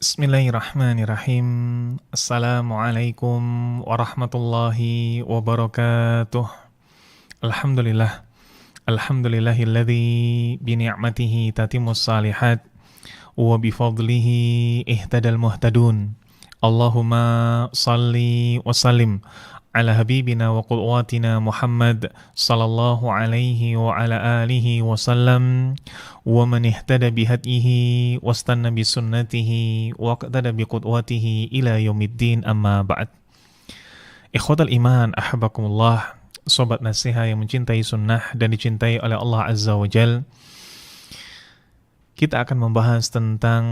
Bismillahirrahmanirrahim. Assalamualaikum warahmatullahi wabarakatuh. Alhamdulillah. Alhamdulillahilladzi bini'matihi tatimmus salihat wa bifadlihi ihtadal muhtadun. Allahumma salli wa sallim ala habibina wa qudwatina Muhammad sallallahu alaihi wa ala alihi wa sallam wa man ihtada bihadihi wastanna bisunnatihi wa qtada biqudwatihi ila yaumiddin amma ba'd. Ikhwatal iman ahabakumullah, sobat nasiha yang mencintai sunnah dan dicintai oleh Allah Azza wa Jal. Kita akan membahas tentang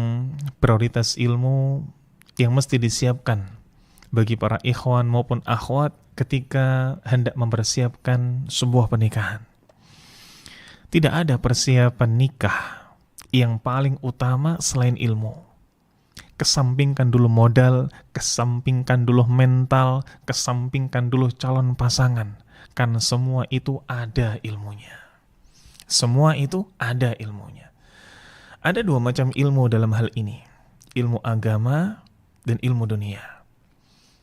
prioritas ilmu yang mesti disiapkan bagi para ikhwan maupun akhwat ketika hendak mempersiapkan sebuah pernikahan. Tidak ada persiapan nikah yang paling utama selain ilmu. Kesampingkan dulu modal, kesampingkan dulu mental, kesampingkan dulu calon pasangan. Karena semua itu ada ilmunya. Semua itu ada ilmunya. Ada dua macam ilmu dalam hal ini. Ilmu agama dan ilmu dunia.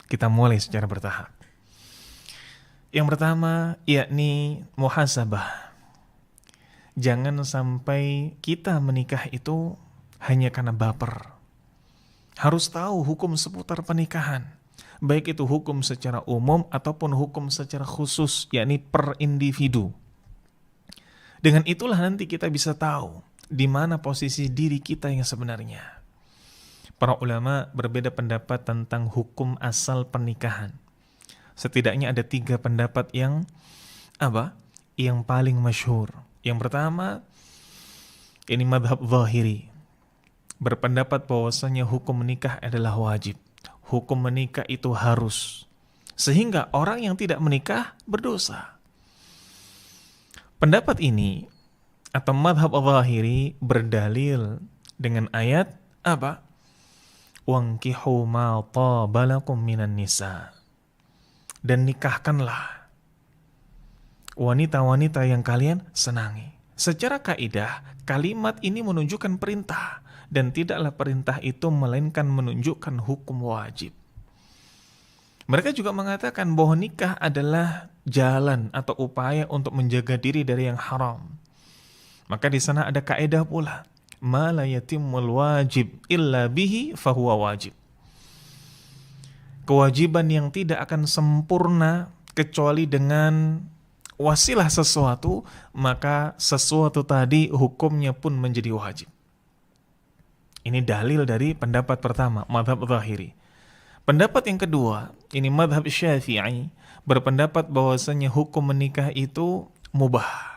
Kita mulai secara bertahap. Yang pertama, yakni muhasabah. Jangan sampai kita menikah itu hanya karena baper. Harus tahu hukum seputar pernikahan. Baik itu hukum secara umum ataupun hukum secara khusus, yakni per individu. Dengan itulah nanti kita bisa tahu di mana posisi diri kita yang sebenarnya. Para ulama berbeda pendapat tentang hukum asal pernikahan. Setidaknya ada 3 pendapat yang yang paling masyhur. Yang pertama, ini madhab zahiri. Berpendapat bahwasanya hukum menikah adalah wajib. Hukum menikah itu harus. Sehingga orang yang tidak menikah berdosa. Pendapat ini atau madhab zahiri berdalil dengan ayat Wankihu ma tabalakum minan nisa. Dan nikahkanlah wanita-wanita yang kalian senangi. Secara kaidah, kalimat ini menunjukkan perintah. Dan tidaklah perintah itu melainkan menunjukkan hukum wajib. Mereka juga mengatakan bahwa nikah adalah jalan atau upaya untuk menjaga diri dari yang haram. Maka di sana ada kaidah pula. Ma la yatimmul wajib illa bihi fahuwa wajib. Kewajiban yang tidak akan sempurna kecuali dengan wasilah sesuatu, maka sesuatu tadi hukumnya pun menjadi wajib. Ini dalil dari pendapat pertama, madhab zahiri. Pendapat yang kedua, ini madhab syafi'i, berpendapat bahwasanya hukum menikah itu mubah.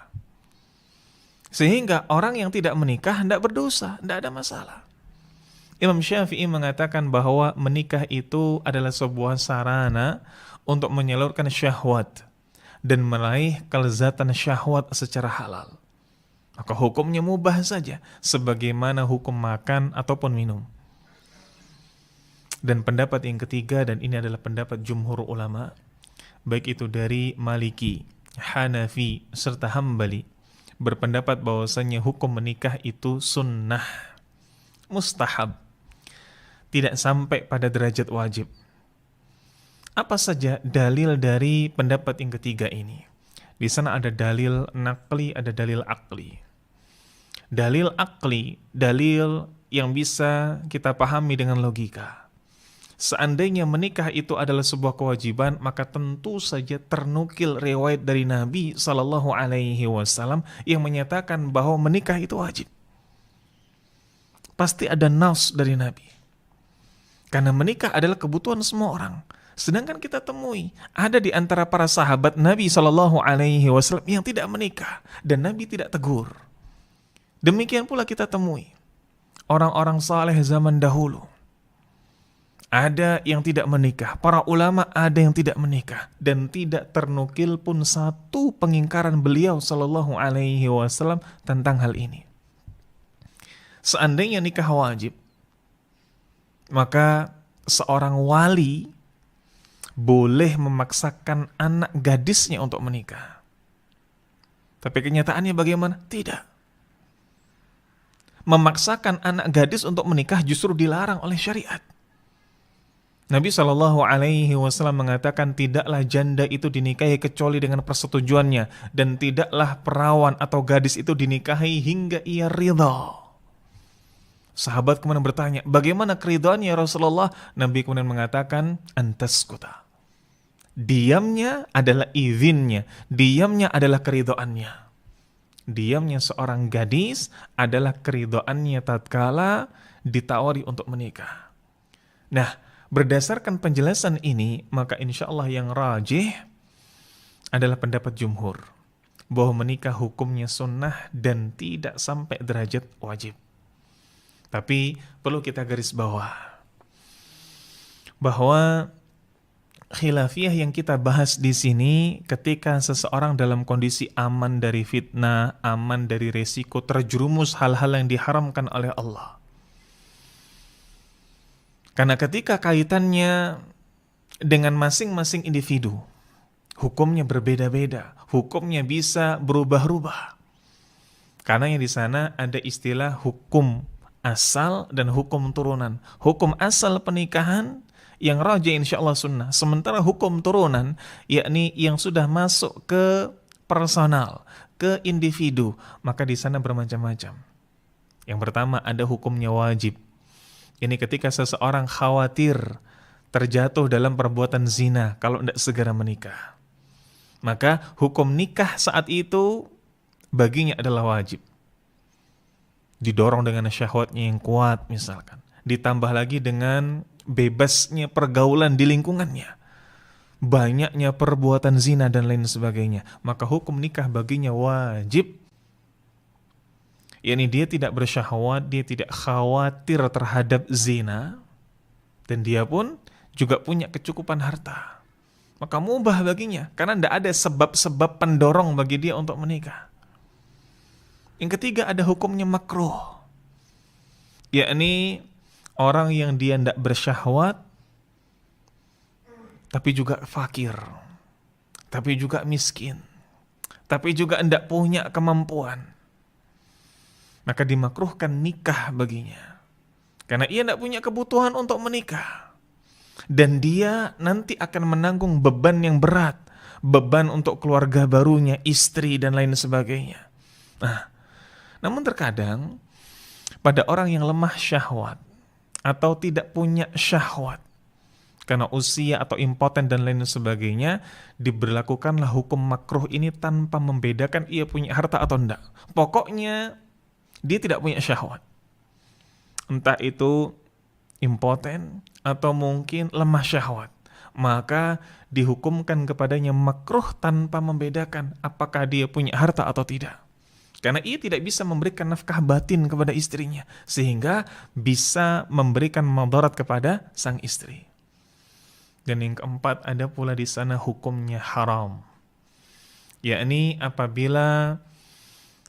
Sehingga orang yang tidak menikah tidak berdosa, tidak ada masalah. Imam Syafi'i mengatakan bahwa menikah itu adalah sebuah sarana untuk menyalurkan syahwat dan meraih kelezatan syahwat secara halal. Maka hukumnya mubah saja, sebagaimana hukum makan ataupun minum. Dan pendapat yang ketiga, dan ini adalah pendapat jumhur ulama, baik itu dari Maliki, Hanafi, serta Hambali, berpendapat bahwasanya hukum menikah itu sunnah, mustahab, tidak sampai pada derajat wajib. Apa saja dalil dari pendapat yang ketiga ini? Di sana ada dalil naqli, ada dalil akli. Dalil akli, dalil yang bisa kita pahami dengan logika. Seandainya menikah itu adalah sebuah kewajiban, maka tentu saja ternukil riwayat dari Nabi Sallallahu Alaihi Wasallam yang menyatakan bahwa menikah itu wajib. Pasti ada nas dari Nabi. Karena menikah adalah kebutuhan semua orang. Sedangkan kita temui ada di antara para sahabat Nabi Sallallahu Alaihi Wasallam yang tidak menikah dan Nabi tidak tegur. Demikian pula kita temui orang-orang saleh zaman dahulu. Ada yang tidak menikah, para ulama ada yang tidak menikah, dan tidak ternukil pun satu pengingkaran beliau Sallallahu Alaihi Wasallam tentang hal ini. Seandainya nikah wajib, maka seorang wali boleh memaksakan anak gadisnya untuk menikah. Tapi kenyataannya bagaimana? Tidak. memaksakan anak gadis untuk menikah justru dilarang oleh syariat. Nabi SAW mengatakan tidaklah janda itu dinikahi kecuali dengan persetujuannya, dan tidaklah perawan atau gadis itu dinikahi hingga ia ridha. Sahabat kemudian bertanya, bagaimana keridhaannya ya Rasulullah? Nabi kemudian mengatakan, antaskuta. Diamnya adalah izinnya, diamnya adalah keridhaannya. Diamnya seorang gadis adalah keridhaannya tatkala ditawari untuk menikah. Nah, berdasarkan penjelasan ini, maka insya Allah yang rajih adalah pendapat jumhur, bahwa menikah hukumnya sunnah dan tidak sampai derajat wajib. Tapi perlu kita garis bawah, bahwa khilafiyah yang kita bahas di sini ketika seseorang dalam kondisi aman dari fitnah, aman dari resiko terjerumus hal-hal yang diharamkan oleh Allah. Karena ketika kaitannya dengan masing-masing individu, hukumnya berbeda-beda, hukumnya bisa berubah-ubah. Karena yang di sana ada istilah hukum asal dan hukum turunan. Hukum asal pernikahan yang rajih insyaallah sunnah. Sementara hukum turunan, yakni yang sudah masuk ke personal, ke individu, maka di sana bermacam-macam. Yang pertama ada hukumnya wajib. Ini ketika seseorang khawatir terjatuh dalam perbuatan zina kalau tidak segera menikah. Maka hukum nikah saat itu baginya adalah wajib. Didorong dengan syahwatnya yang kuat misalkan. Ditambah lagi dengan bebasnya pergaulan di lingkungannya. Banyaknya perbuatan zina dan lain sebagainya. Maka hukum nikah baginya wajib. yakni dia tidak bersyahwat, dia tidak khawatir terhadap zina, dan dia pun juga punya kecukupan harta. Maka mubah baginya, karena tidak ada sebab-sebab pendorong bagi dia untuk menikah. Yang ketiga ada hukumnya makruh, yakni orang yang dia tidak bersyahwat, tapi juga fakir, tapi juga miskin, tapi juga tidak punya kemampuan. Maka dimakruhkan nikah baginya. Karena ia tidak punya kebutuhan untuk menikah. Dan dia nanti akan menanggung beban yang berat. Beban untuk keluarga barunya, istri dan lain sebagainya. Nah, namun terkadang pada orang yang lemah syahwat atau tidak punya syahwat karena usia atau impoten dan lain sebagainya, diberlakukanlah hukum makruh ini tanpa membedakan ia punya harta atau tidak. Pokoknya dia tidak punya syahwat. Entah itu impoten atau mungkin lemah syahwat. Maka dihukumkan kepadanya makruh tanpa membedakan apakah dia punya harta atau tidak. Karena ia tidak bisa memberikan nafkah batin kepada istrinya, sehingga bisa memberikan madarat kepada sang istri. Dan yang keempat ada pula di sana hukumnya haram. Yakni apabila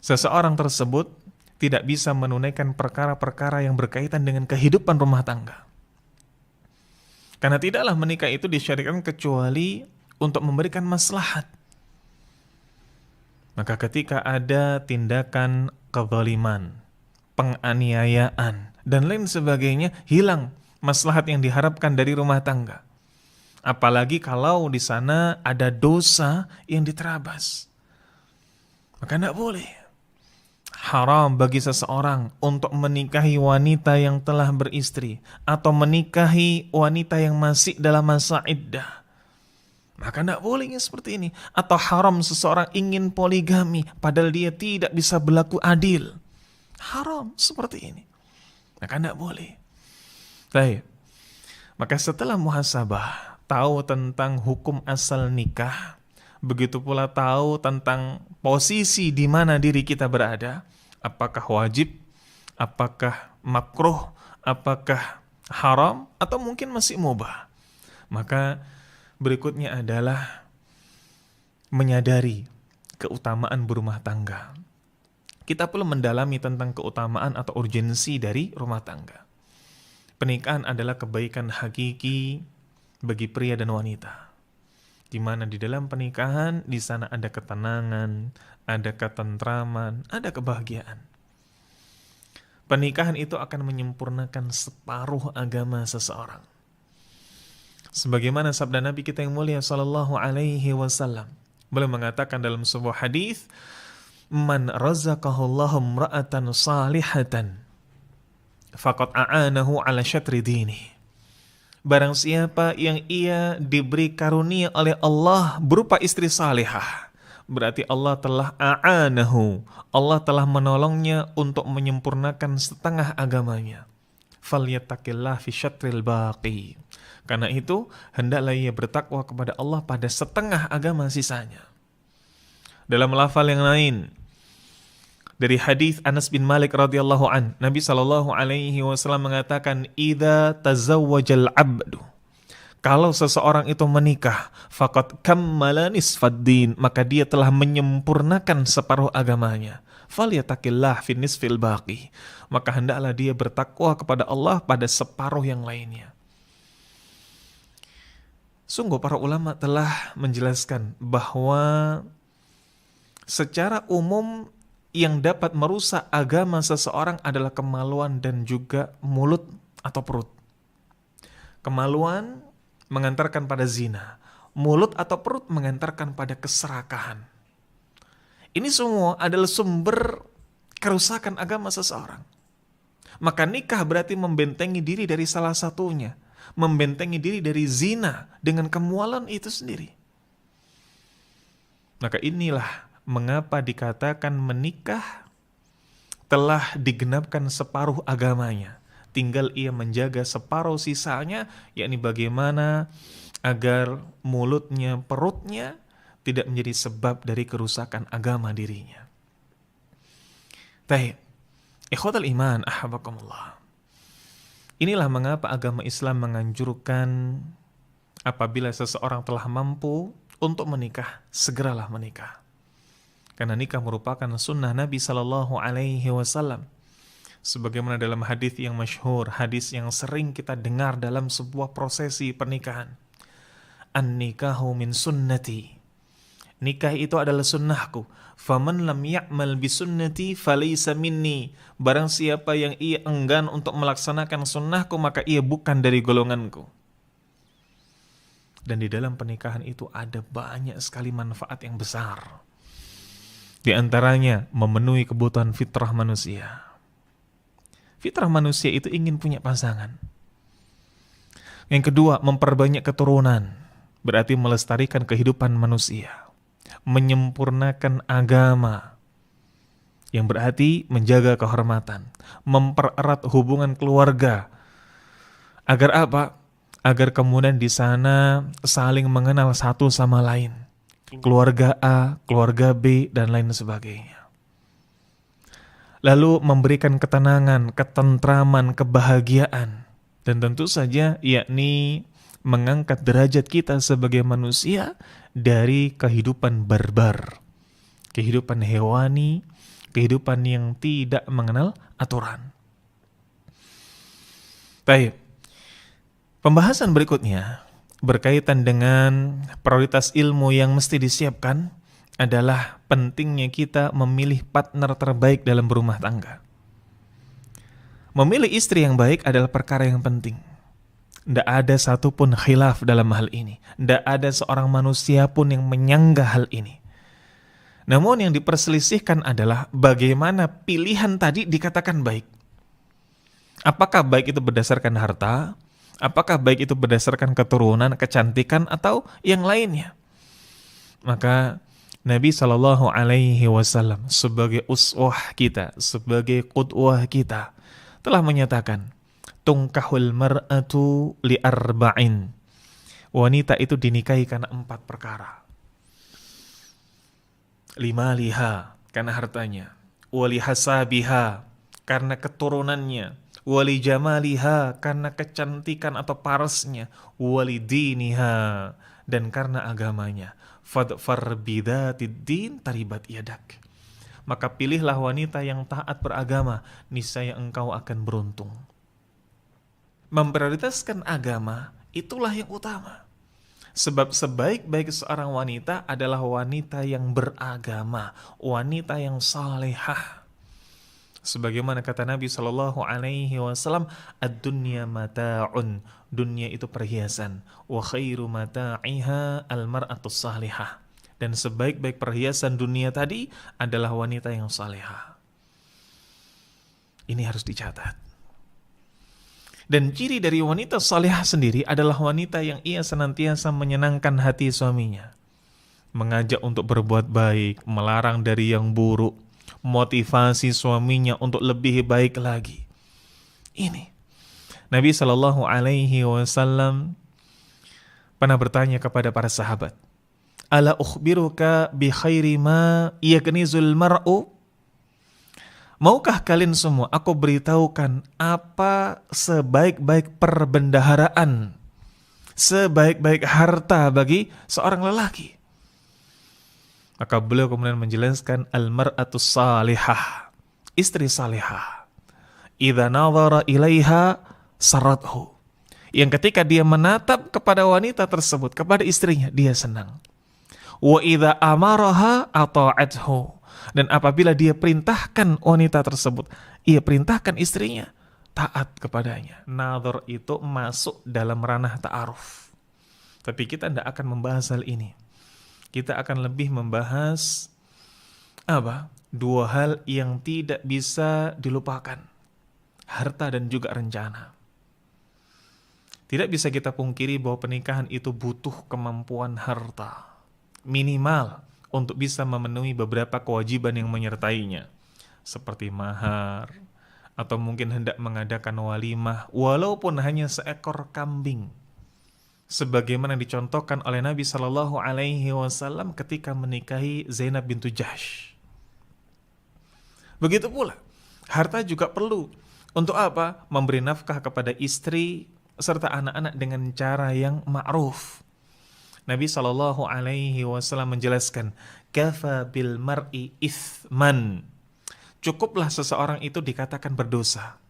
seseorang tersebut tidak bisa menunaikan perkara-perkara yang berkaitan dengan kehidupan rumah tangga. Karena tidaklah menikah itu disyariatkan kecuali untuk memberikan maslahat. Maka ketika ada tindakan kezaliman, penganiayaan, dan lain sebagainya, hilang maslahat yang diharapkan dari rumah tangga. Apalagi kalau di sana ada dosa yang diterabas. Maka tidak boleh. Haram bagi seseorang untuk menikahi wanita yang telah beristri atau menikahi wanita yang masih dalam masa iddah. Maka tidak bolehnya seperti ini. Atau haram seseorang ingin poligami padahal dia tidak bisa berlaku adil. Haram seperti ini. Maka tidak boleh. Baik. Maka setelah muhasabah, tahu tentang hukum asal nikah, begitu pula tahu tentang posisi di mana diri kita berada, apakah wajib, apakah makruh, apakah haram, atau mungkin masih mubah. Maka berikutnya adalah menyadari keutamaan berumah tangga. Kita perlu mendalami tentang keutamaan atau urgensi dari rumah tangga. Pernikahan adalah kebaikan hakiki bagi pria dan wanita. Di mana di dalam pernikahan, di sana ada ketenangan, ada ketentraman, ada kebahagiaan. Pernikahan itu akan menyempurnakan separuh agama seseorang. Sebagaimana sabda Nabi kita yang mulia sallallahu alaihi wasallam, beliau mengatakan dalam sebuah hadis, "Man razaqahullahu imra'atan salihatan faqad a'anahu 'ala syatri dini." Barang siapa yang ia diberi karunia oleh Allah berupa istri salihah, berarti Allah telah a'anahu, Allah telah menolongnya untuk menyempurnakan setengah agamanya. Falyattaqillah fi syatril baqi. Karena itu, hendaklah ia bertakwa kepada Allah pada setengah agama sisanya. Dalam lafal yang lain, dari hadis Anas bin Malik radhiyallahu an, Nabi sallallahu alaihi wasallam mengatakan, "Idza tazawwajal 'abdu." Kalau seseorang itu menikah, faqad kammala nisfaddin, maka dia telah menyempurnakan separuh agamanya. Falyattaqillah fi nisfil baqi. Maka hendaklah dia bertakwa kepada Allah pada separuh yang lainnya. Sungguh para ulama telah menjelaskan bahwa secara umum yang dapat merusak agama seseorang adalah kemaluan dan juga mulut atau perut. Kemaluan mengantarkan pada zina, mulut atau perut mengantarkan pada keserakahan. Ini semua adalah sumber kerusakan agama seseorang. Maka nikah berarti membentengi diri dari salah satunya, membentengi diri dari zina dengan kemualan itu sendiri. Maka inilah mengapa dikatakan menikah telah digenapkan separuh agamanya. Tinggal ia menjaga separuh sisanya, yakni bagaimana agar mulutnya, perutnya tidak menjadi sebab dari kerusakan agama dirinya. Baik, ikhwatal iman, ahabakumullah. Inilah mengapa agama Islam menganjurkan apabila seseorang telah mampu untuk menikah, segeralah menikah. Karena nikah merupakan sunnah Nabi Sallallahu Alaihi Wasallam. Sebagaimana dalam hadis yang masyhur, hadis yang sering kita dengar dalam sebuah prosesi pernikahan. An-nikahu min sunnati. Nikah itu adalah sunnahku. Faman lam ya'mal bisunnati falaysa minni. Barang siapa yang ia enggan untuk melaksanakan sunnahku, maka ia bukan dari golonganku. Dan di dalam pernikahan itu ada banyak sekali manfaat yang besar. Di antaranya memenuhi kebutuhan fitrah manusia. Fitrah manusia itu ingin punya pasangan. Yang kedua, memperbanyak keturunan. Berarti melestarikan kehidupan manusia. Menyempurnakan agama, yang berarti menjaga kehormatan, mempererat hubungan keluarga. Agar apa? Agar kemudian di sana saling mengenal satu sama lain. Keluarga A, keluarga B, dan lain sebagainya. Lalu memberikan ketenangan, ketentraman, kebahagiaan. Dan tentu saja yakni mengangkat derajat kita sebagai manusia dari kehidupan barbar, kehidupan hewani, kehidupan yang tidak mengenal aturan. Baik, pembahasan berikutnya berkaitan dengan prioritas ilmu yang mesti disiapkan adalah pentingnya kita memilih partner terbaik dalam berumah tangga. Memilih istri yang baik adalah perkara yang penting. Tidak ada satupun khilaf dalam hal ini. Tidak ada seorang manusia pun yang menyanggah hal ini. Namun yang diperselisihkan adalah bagaimana pilihan tadi dikatakan baik. Apakah baik itu berdasarkan harta? Apakah baik itu berdasarkan keturunan, kecantikan, atau yang lainnya? Maka Nabi SAW sebagai uswah kita, sebagai qudwah kita, telah menyatakan, tungkahul mar'atu li'arba'in. Wanita itu dinikahi karena 4 perkara. 5 liha, karena hartanya. Wali hasabiha, karena keturunannya. Wali jamaliha, karena kecantikan atau parasnya. Wali diniha, dan karena agamanya. Fadfar bidatid din taribat yadak. Maka pilihlah wanita yang taat beragama, niscaya engkau akan beruntung. Memprioritaskan agama itulah yang utama. Sebab sebaik-baik seorang wanita adalah wanita yang beragama, wanita yang salehah. Sebagaimana kata Nabi Shallallahu Alaihi Wasallam, ad-dunya mata'un, dunia itu perhiasan, wa khairu mata'iha al-mar'atus salihah, dan sebaik-baik perhiasan dunia tadi adalah wanita yang salihah. Ini harus dicatat. Dan ciri dari wanita salihah sendiri adalah wanita yang ia senantiasa menyenangkan hati suaminya, mengajak untuk berbuat baik, melarang dari yang buruk, motivasi suaminya untuk lebih baik lagi. Ini Nabi Shallallahu Alaihi Wasallam pernah bertanya kepada para sahabat, ala ukhbiruka bi khairi ma yaknizul mar'u, maukah kalian semua aku beritahukan apa sebaik-baik perbendaharaan, sebaik-baik harta bagi seorang lelaki? Maka beliau kemudian menjelaskan, al-mar'atus salihah, istri salihah, idza nadhara ilaiha sarathu, yang ketika dia menatap kepada wanita tersebut, kepada istrinya, dia senang. Wa idza amaraha ata'athu, dan apabila dia perintahkan wanita tersebut, ia perintahkan istrinya, taat kepadanya. Nadhar itu masuk dalam ranah ta'aruf, tapi kita tidak akan membahas hal ini. Kita akan lebih membahas dua hal yang tidak bisa dilupakan, harta dan juga rencana. Tidak bisa kita pungkiri bahwa pernikahan itu butuh kemampuan harta minimal untuk bisa memenuhi beberapa kewajiban yang menyertainya, seperti mahar, atau mungkin hendak mengadakan walimah walaupun hanya seekor kambing, sebagaimana dicontohkan oleh Nabi Shallallahu Alaihi Wasallam ketika menikahi Zainab bintu Jahsh. Begitu pula harta juga perlu untuk apa? Memberi nafkah kepada istri serta anak-anak dengan cara yang ma'ruf. Nabi Shallallahu Alaihi Wasallam menjelaskan, kafa bil mar'i ithman, cukuplah seseorang itu dikatakan berdosa.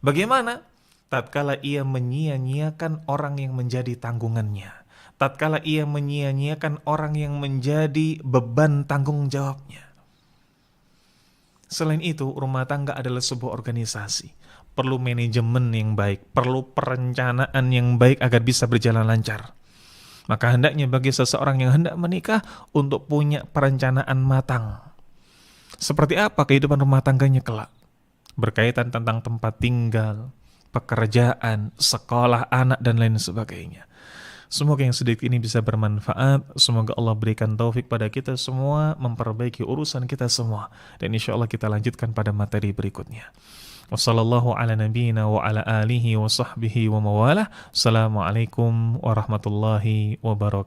Bagaimana? Tatkala ia menyia-nyiakan orang yang menjadi tanggungannya, tatkala ia menyia-nyiakan orang yang menjadi beban tanggung jawabnya. Selain itu, rumah tangga adalah sebuah organisasi, perlu manajemen yang baik, perlu perencanaan yang baik agar bisa berjalan lancar. Maka hendaknya bagi seseorang yang hendak menikah untuk punya perencanaan matang. Seperti apa kehidupan rumah tangganya kelak? Berkaitan tentang tempat tinggal, pekerjaan, sekolah anak, dan lain sebagainya. Semoga yang sedikit ini bisa bermanfaat. Semoga Allah berikan taufik pada kita semua, memperbaiki urusan kita semua. Dan insya Allah kita lanjutkan pada materi berikutnya. Wassallallahu ala nabiyyina wa ala alihi wa sahbihi wa mawalah. Assalamualaikum warahmatullahi wabarakatuh.